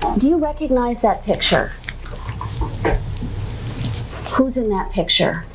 Do you recognize that picture? Who's in that picture?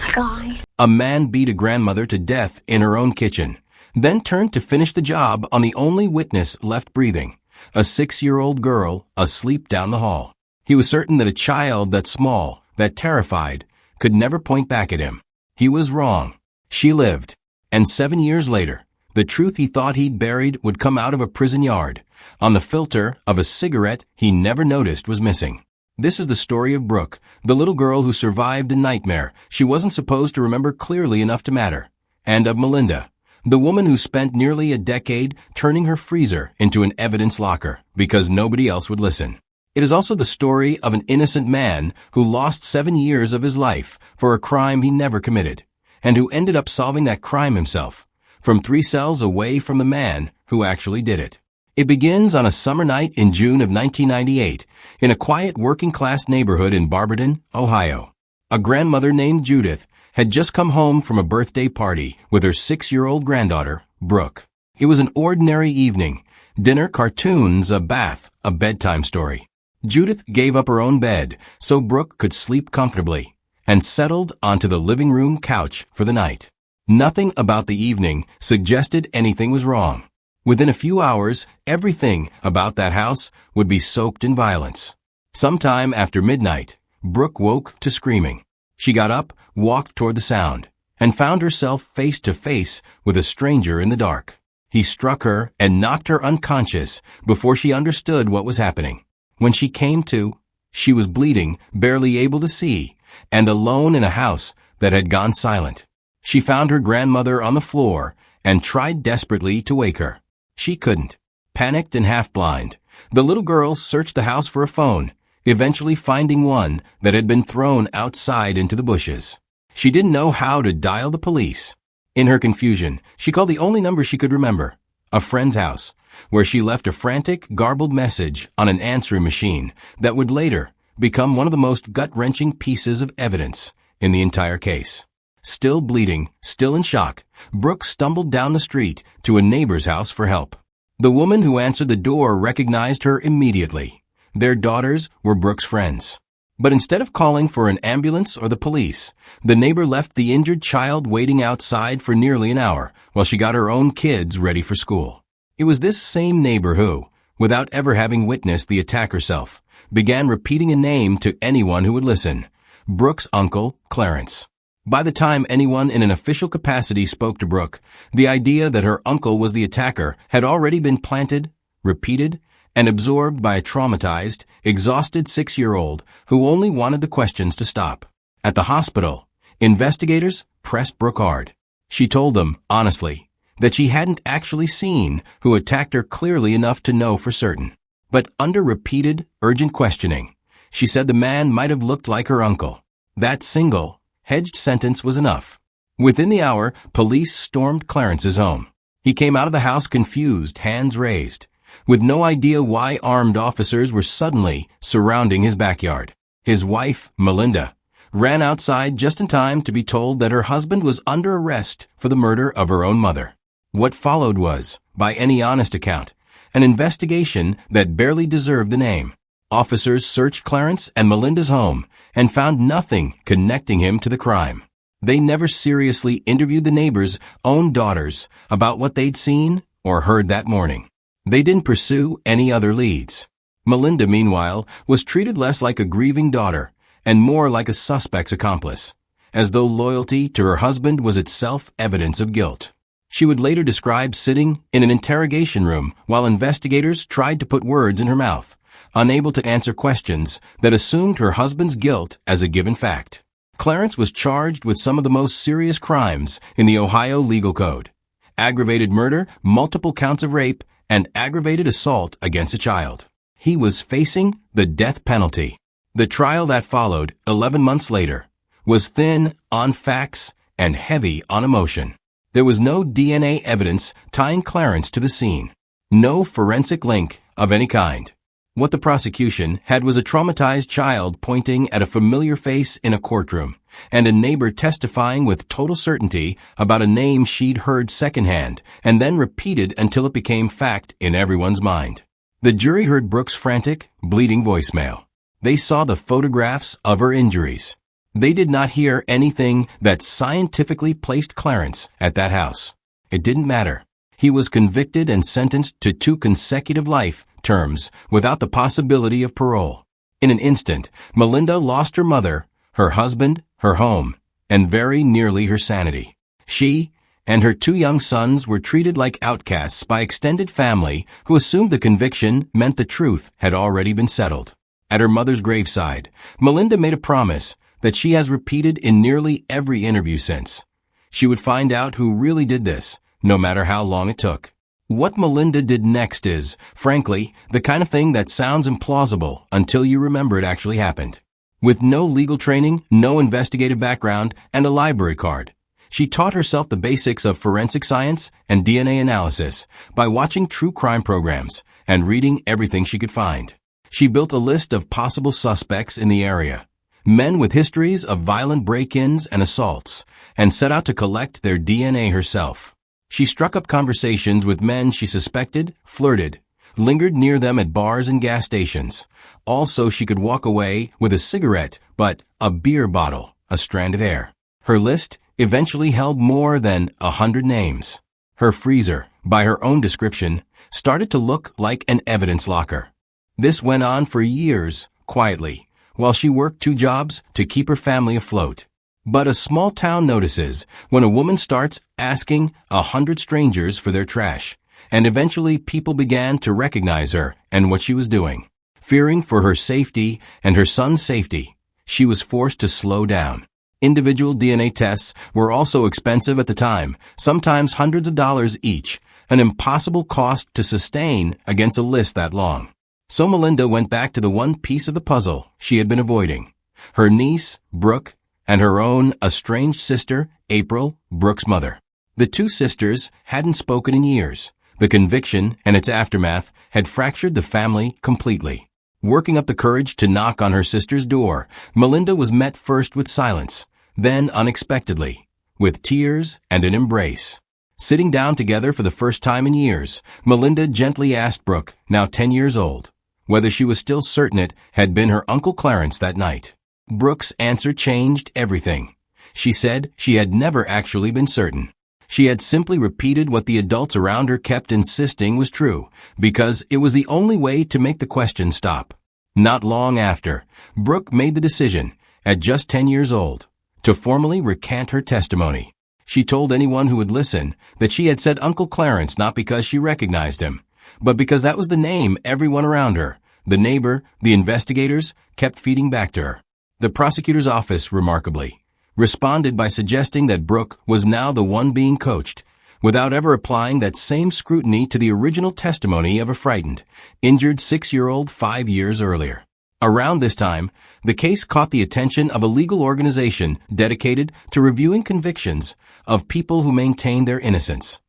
A guy. A man beat a grandmother to death in her own kitchen, then turned to finish the job on the only witness left breathing, a 6-year-old girl asleep down the hall. He was certain that a child that small, that terrified, could never point back at him. He was wrong. She lived. And 7 years later, the truth he thought he'd buried would come out of a prison yard, on the filter of a cigarette he never noticed was missing. This is the story of Brooke, the little girl who survived a nightmare she wasn't supposed to remember clearly enough to matter, and of Melinda, the woman who spent nearly a decade turning her freezer into an evidence locker because nobody else would listen. It is also the story of an innocent man who lost 7 years of his life for a crime he never committed, and who ended up solving that crime himself, from 3 cells away from the man who actually did it. It begins on a summer night in June of 1998 in a quiet working-class neighborhood in Barberton, Ohio. A grandmother named Judith had just come home from a birthday party with her 6-year-old granddaughter, Brooke. It was an ordinary evening. Dinner, cartoons, a bath, a bedtime story. Judith gave up her own bed so Brooke could sleep comfortably and settled onto the living room couch for the night. Nothing about the evening suggested anything was wrong. Within a few hours, everything about that house would be soaked in violence. Sometime after midnight, Brooke woke to screaming. She got up, walked toward the sound, and found herself face to face with a stranger in the dark. He struck her and knocked her unconscious before she understood what was happening. When she came to, she was bleeding, barely able to see, and alone in a house that had gone silent. She found her grandmother on the floor and tried desperately to wake her. She couldn't. Panicked and half-blind, the little girl searched the house for a phone, eventually finding one that had been thrown outside into the bushes. She didn't know how to dial the police. In her confusion, she called the only number she could remember, a friend's house, where she left a frantic, garbled message on an answering machine that would later become one of the most gut-wrenching pieces of evidence in the entire case. Still bleeding, still in shock, Brooke stumbled down the street to a neighbor's house for help. The woman who answered the door recognized her immediately. Their daughters were Brooke's friends. But instead of calling for an ambulance or the police, the neighbor left the injured child waiting outside for nearly an hour while she got her own kids ready for school. It was this same neighbor who, without ever having witnessed the attack herself, began repeating a name to anyone who would listen: Brooke's uncle, Clarence. By the time anyone in an official capacity spoke to Brooke, the idea that her uncle was the attacker had already been planted, repeated, and absorbed by a traumatized, exhausted 6-year-old who only wanted the questions to stop. At the hospital, investigators pressed Brooke hard. She told them, honestly, that she hadn't actually seen who attacked her clearly enough to know for certain. But under repeated, urgent questioning, she said the man might have looked like her uncle. That single, hedged sentence was enough. Within the hour, police stormed Clarence's home. He came out of the house confused, hands raised, with no idea why armed officers were suddenly surrounding his backyard. His wife, Melinda, ran outside just in time to be told that her husband was under arrest for the murder of her own mother. What followed was, by any honest account, an investigation that barely deserved the name. Officers searched Clarence and Melinda's home and found nothing connecting him to the crime. They never seriously interviewed the neighbors' own daughters about what they'd seen or heard that morning. They didn't pursue any other leads. Melinda, meanwhile, was treated less like a grieving daughter and more like a suspect's accomplice, as though loyalty to her husband was itself evidence of guilt. She would later describe sitting in an interrogation room while investigators tried to put words in her mouth, unable to answer questions that assumed her husband's guilt as a given fact. Clarence was charged with some of the most serious crimes in the Ohio legal code: aggravated murder, multiple counts of rape, and aggravated assault against a child. He was facing the death penalty. The trial that followed, 11 months later, was thin on facts and heavy on emotion. There was no DNA evidence tying Clarence to the scene. No forensic link of any kind. What the prosecution had was a traumatized child pointing at a familiar face in a courtroom, and a neighbor testifying with total certainty about a name she'd heard secondhand and then repeated until it became fact in everyone's mind. The jury heard Brooke's frantic, bleeding voicemail. They saw the photographs of her injuries. They did not hear anything that scientifically placed Clarence at that house. It didn't matter. He was convicted and sentenced to 2 consecutive life terms without the possibility of parole. In an instant, Melinda lost her mother, her husband, her home, and very nearly her sanity. She and her 2 young sons were treated like outcasts by extended family who assumed the conviction meant the truth had already been settled. At her mother's graveside, Melinda made a promise that she has repeated in nearly every interview since. She would find out who really did this, no matter how long it took. What Melinda did next is, frankly, the kind of thing that sounds implausible until you remember it actually happened. With no legal training, no investigative background, and a library card, she taught herself the basics of forensic science and DNA analysis by watching true crime programs and reading everything she could find. She built a list of possible suspects in the area, men with histories of violent break-ins and assaults, and set out to collect their DNA herself. She struck up conversations with men she suspected, flirted, lingered near them at bars and gas stations, all so she could walk away with a cigarette, but a beer bottle, a strand of hair. Her list eventually held more than 100 names. Her freezer, by her own description, started to look like an evidence locker. This went on for years, quietly, while she worked 2 jobs to keep her family afloat. But a small town notices when a woman starts asking 100 strangers for their trash, and eventually people began to recognize her and what she was doing. Fearing for her safety and her son's safety, she was forced to slow down. Individual DNA tests were also expensive at the time, sometimes hundreds of dollars each, an impossible cost to sustain against a list that long. So Melinda went back to the one piece of the puzzle she had been avoiding. Her niece, Brooke, and her own estranged sister, April, Brooke's mother. The 2 sisters hadn't spoken in years. The conviction and its aftermath had fractured the family completely. Working up the courage to knock on her sister's door, Melinda was met first with silence, then unexpectedly, with tears and an embrace. Sitting down together for the first time in years, Melinda gently asked Brooke, now 10 years old, whether she was still certain it had been her Uncle Clarence that night. Brooke's answer changed everything. She said she had never actually been certain. She had simply repeated what the adults around her kept insisting was true, because it was the only way to make the question stop. Not long after, Brooke made the decision, at just 10 years old, to formally recant her testimony. She told anyone who would listen that she had said Uncle Clarence not because she recognized him, but because that was the name everyone around her, the neighbor, the investigators, kept feeding back to her. The prosecutor's office, remarkably, responded by suggesting that Brooke was now the one being coached, without ever applying that same scrutiny to the original testimony of a frightened, injured 6-year-old 5 years earlier. Around this time, the case caught the attention of a legal organization dedicated to reviewing convictions of people who maintained their innocence,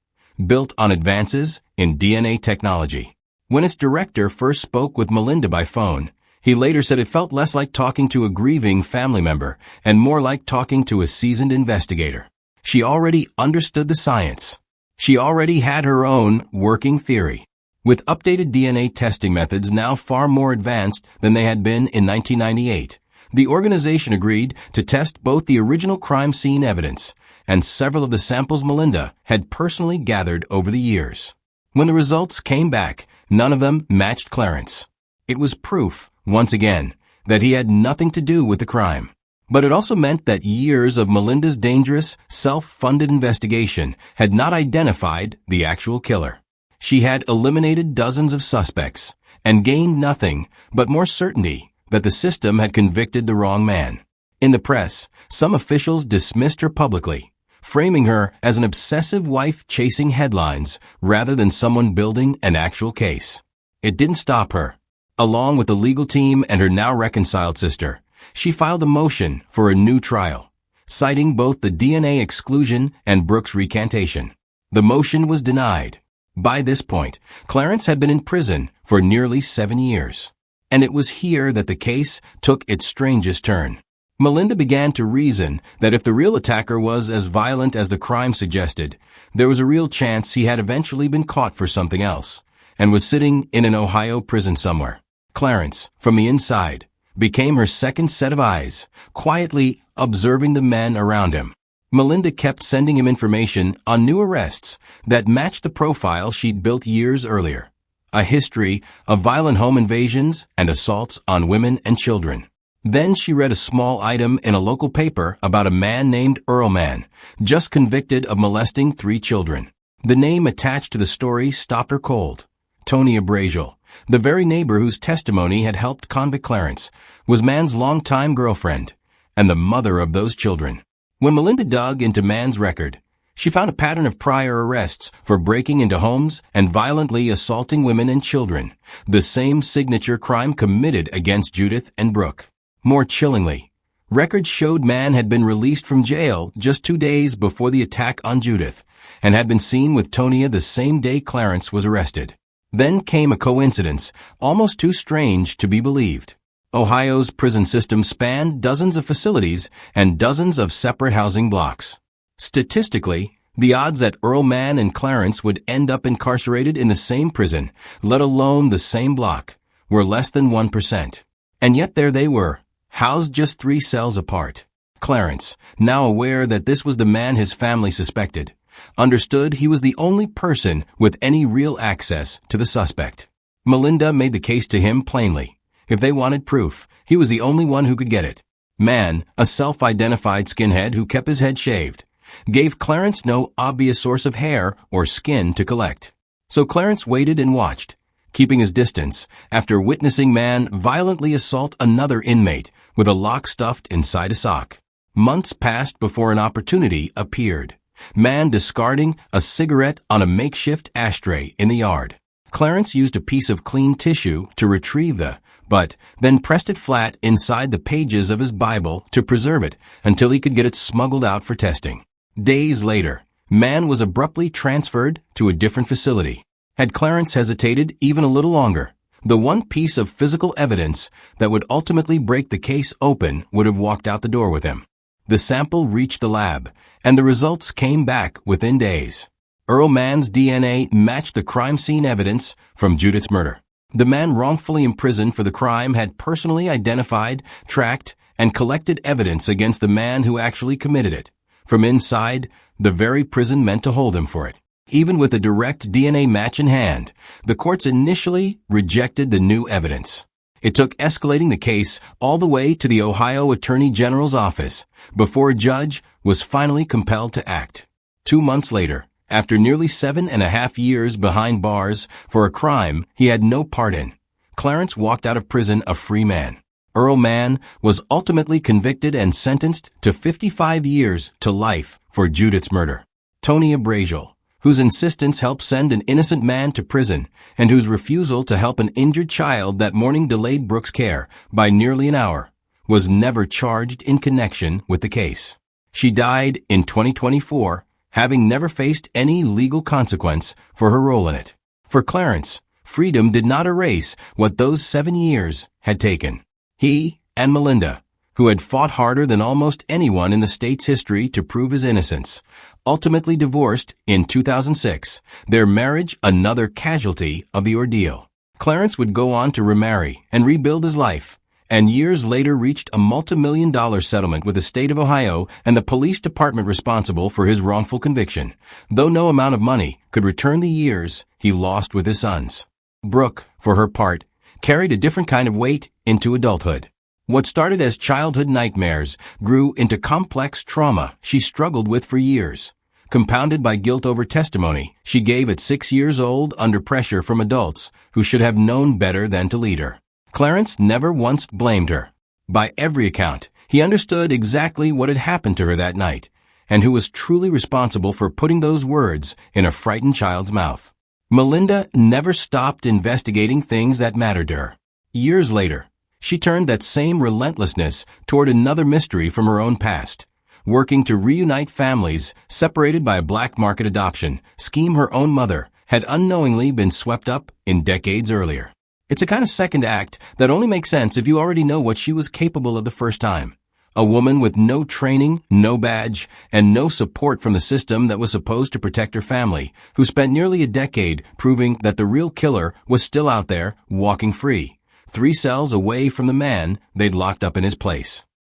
built on advances in DNA technology. When its director first spoke with Melinda by phone, he later said it felt less like talking to a grieving family member and more like talking to a seasoned investigator. She already understood the science. She already had her own working theory. With updated DNA testing methods now far more advanced than they had been in 1998, the organization agreed to test both the original crime scene evidence and several of the samples Melinda had personally gathered over the years. When the results came back, none of them matched Clarence. It was proof, once again, that he had nothing to do with the crime. But it also meant that years of Melinda's dangerous, self-funded investigation had not identified the actual killer. She had eliminated dozens of suspects and gained nothing but more certainty that the system had convicted the wrong man. In the press, some officials dismissed her publicly, framing her as an obsessive wife chasing headlines rather than someone building an actual case. It didn't stop her. Along with the legal team and her now reconciled sister, she filed a motion for a new trial, citing both the DNA exclusion and Brooke's recantation. The motion was denied. By this point, Clarence had been in prison for nearly 7 years. And it was here that the case took its strangest turn. Melinda began to reason that if the real attacker was as violent as the crime suggested, there was a real chance he had eventually been caught for something else, and was sitting in an Ohio prison somewhere. Clarence, from the inside, became her second set of eyes, quietly observing the men around him. Melinda kept sending him information on new arrests that matched the profile she'd built years earlier. A history of violent home invasions and assaults on women and children. Then she read a small item in a local paper about a man named Earl Mann, just convicted of molesting 3 children. The name attached to the story stopped her cold. Tonya Braziel, the very neighbor whose testimony had helped convict Clarence, was Mann's longtime girlfriend and the mother of those children. When Melinda dug into Mann's record, she found a pattern of prior arrests for breaking into homes and violently assaulting women and children, the same signature crime committed against Judith and Brooke. More chillingly, records showed Mann had been released from jail just 2 days before the attack on Judith, and had been seen with Tonya the same day Clarence was arrested. Then came a coincidence, almost too strange to be believed. Ohio's prison system spanned dozens of facilities and dozens of separate housing blocks. Statistically, the odds that Earl Mann and Clarence would end up incarcerated in the same prison, let alone the same block, were less than 1%. And yet there they were, housed just 3 cells apart. Clarence, now aware that this was the man his family suspected, understood he was the only person with any real access to the suspect. Melinda made the case to him plainly. If they wanted proof, he was the only one who could get it. Mann, a self-identified skinhead who kept his head shaved, gave Clarence no obvious source of hair or skin to collect. So Clarence waited and watched, keeping his distance, after witnessing Mann violently assault another inmate with a lock stuffed inside a sock. Months passed before an opportunity appeared. Mann discarding a cigarette on a makeshift ashtray in the yard. Clarence used a piece of clean tissue to retrieve but then pressed it flat inside the pages of his Bible to preserve it until he could get it smuggled out for testing. Days later, Mann was abruptly transferred to a different facility. Had Clarence hesitated even a little longer, the one piece of physical evidence that would ultimately break the case open would have walked out the door with him. The sample reached the lab, and the results came back within days. Earl Mann's DNA matched the crime scene evidence from Judith's murder. The man wrongfully imprisoned for the crime had personally identified, tracked, and collected evidence against the man who actually committed it. From inside, the very prison meant to hold him for it. Even with a direct DNA match in hand, the courts initially rejected the new evidence. It took escalating the case all the way to the Ohio Attorney General's office before a judge was finally compelled to act. 2 months later, after nearly 7.5 years behind bars for a crime he had no part in, Clarence walked out of prison a free man. Earl Mann was ultimately convicted and sentenced to 55 years to life for Judith's murder. Tonya Braziel, whose insistence helped send an innocent man to prison and whose refusal to help an injured child that morning delayed Brooke's care by nearly an hour, was never charged in connection with the case. She died in 2024, having never faced any legal consequence for her role in it. For Clarence, freedom did not erase what those 7 years had taken. He and Melinda, who had fought harder than almost anyone in the state's history to prove his innocence, ultimately divorced in 2006, their marriage another casualty of the ordeal. Clarence would go on to remarry and rebuild his life, and years later reached a multi-million-dollar settlement with the state of Ohio and the police department responsible for his wrongful conviction, though no amount of money could return the years he lost with his sons. Brooke, for her part, carried a different kind of weight into adulthood. What started as childhood nightmares grew into complex trauma she struggled with for years, compounded by guilt over testimony she gave at 6 years old under pressure from adults who should have known better than to lead her. Clarence never once blamed her. By every account, he understood exactly what had happened to her that night, and who was truly responsible for putting those words in a frightened child's mouth. Melinda never stopped investigating things that mattered to her. Years later, she turned that same relentlessness toward another mystery from her own past, working to reunite families separated by a black market adoption scheme her own mother had unknowingly been swept up in decades earlier. It's a kind of second act that only makes sense if you already know what she was capable of the first time. A woman with no training, no badge, and no support from the system that was supposed to protect her family, who spent nearly a decade proving that the real killer was still out there, walking free, 3 cells away from the man they'd locked up in his place.